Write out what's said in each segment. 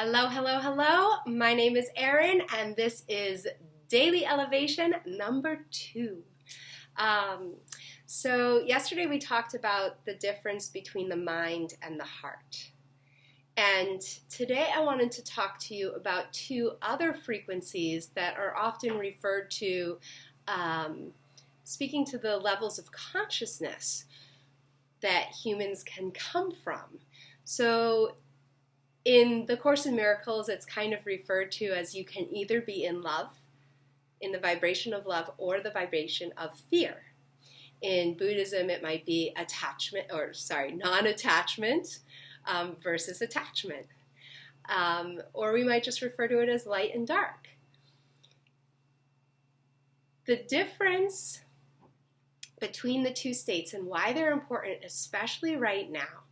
Hello, hello, hello. My name is Erin, and this is Daily Elevation number 2. Yesterday we talked about the difference between the mind and the heart. And today I wanted to talk to you about 2 other frequencies that are often referred to speaking to the levels of consciousness that humans can come from. So in the Course in Miracles, it's kind of referred to as you can either be in love, in the vibration of love, or the vibration of fear. In Buddhism, it might be non-attachment versus attachment. Or we might just refer to it as light and dark. The difference between the 2 states and why they're important, especially right now,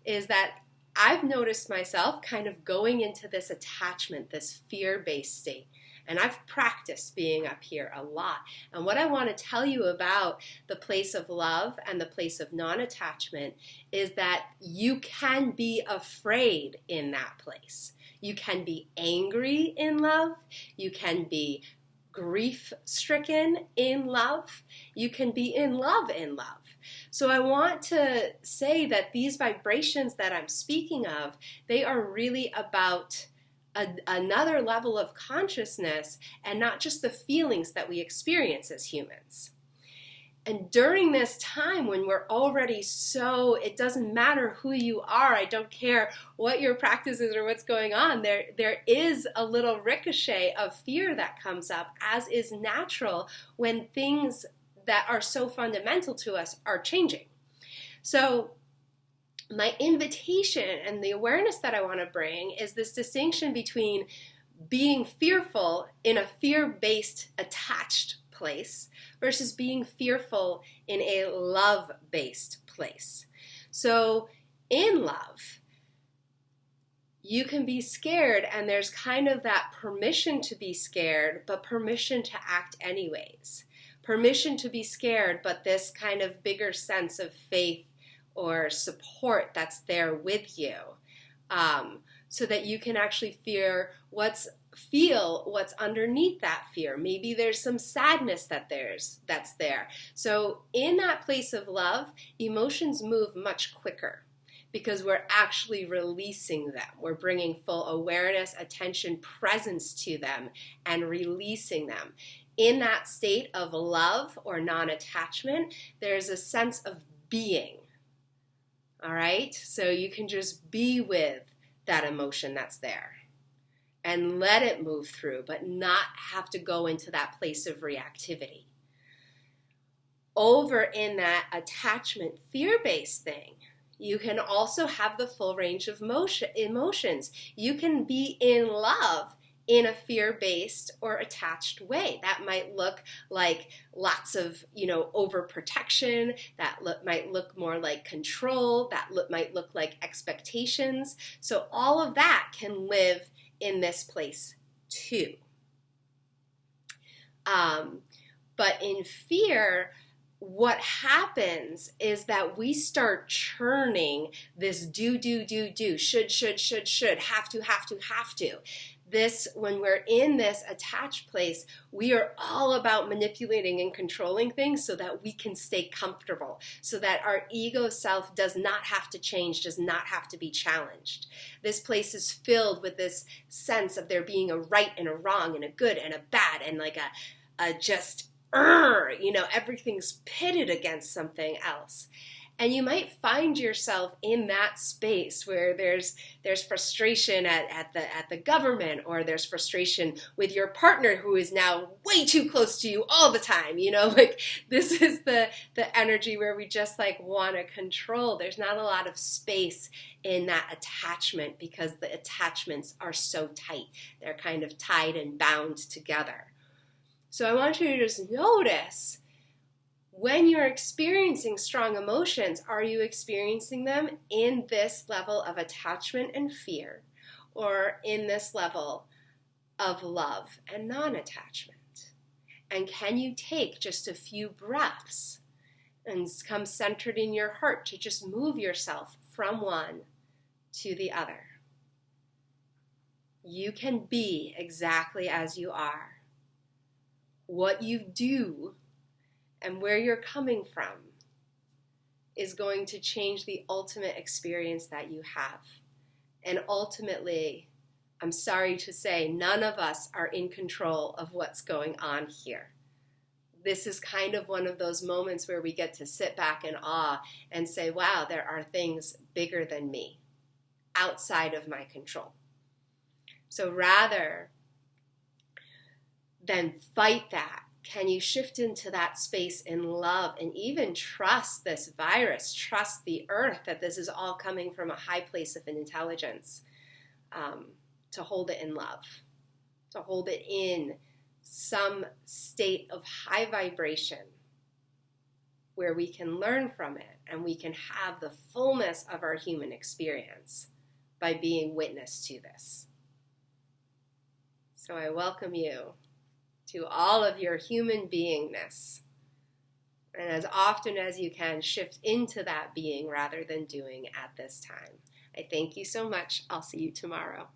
is that I've noticed myself kind of going into this attachment, this fear-based state. And I've practiced being up here a lot. And what I want to tell you about the place of love and the place of non-attachment is that you can be afraid in that place. You can be angry in love. You can be grief-stricken in love. You can be in love in love. So I want to say that these vibrations that I'm speaking of, they are really about another level of consciousness and not just the feelings that we experience as humans. And during this time when we're already it doesn't matter who you are, I don't care what your practice is or what's going on, there is a little ricochet of fear that comes up, as is natural when things that are so fundamental to us are changing. So my invitation and the awareness that I want to bring is this distinction between being fearful in a fear-based, attached place versus being fearful in a love-based place. So in love, you can be scared, and there's kind of that permission to be scared, but permission to act anyways. Permission to be scared, but this kind of bigger sense of faith or support that's there with you, so that you can actually feel what's underneath that fear. Maybe there's some sadness that's there. So in that place of love, emotions move much quicker because we're actually releasing them. We're bringing full awareness, attention, presence to them and releasing them. In that state of love or non-attachment, there's a sense of being. All right? So you can just be with that emotion that's there and let it move through, but not have to go into that place of reactivity. Over in that attachment, fear-based thing, you can also have the full range of emotions. You can be in love in a fear-based or attached way. That might look like lots of, overprotection. That might look more like control. That might look like expectations. So all of that can live in this place too. But in fear, what happens is that we start churning this do, should, have to. When we're in this attached place, we are all about manipulating and controlling things so that we can stay comfortable, so that our ego self does not have to change, does not have to be challenged. This place is filled with this sense of there being a right and a wrong and a good and a bad and like everything's pitted against something else. And you might find yourself in that space where there's frustration at the government, or there's frustration with your partner who is now way too close to you all the time. This is the energy where we just want to control. There's not a lot of space in that attachment because the attachments are so tight. They're kind of tied and bound together. So I want you to just notice, when you're experiencing strong emotions, are you experiencing them in this level of attachment and fear, or in this level of love and non-attachment? And can you take just a few breaths and come centered in your heart to just move yourself from one to the other? You can be exactly as you are. What you do and where you're coming from is going to change the ultimate experience that you have. And ultimately, I'm sorry to say, none of us are in control of what's going on here. This is kind of one of those moments where we get to sit back in awe and say, wow, there are things bigger than me, outside of my control. So rather than fight that, can you shift into that space in love and even trust this virus, trust the earth, that this is all coming from a high place of intelligence, to hold it in love, to hold it in some state of high vibration where we can learn from it and we can have the fullness of our human experience by being witness to this. So I welcome you to all of your human beingness. And as often as you can, shift into that being rather than doing at this time. I thank you so much. I'll see you tomorrow.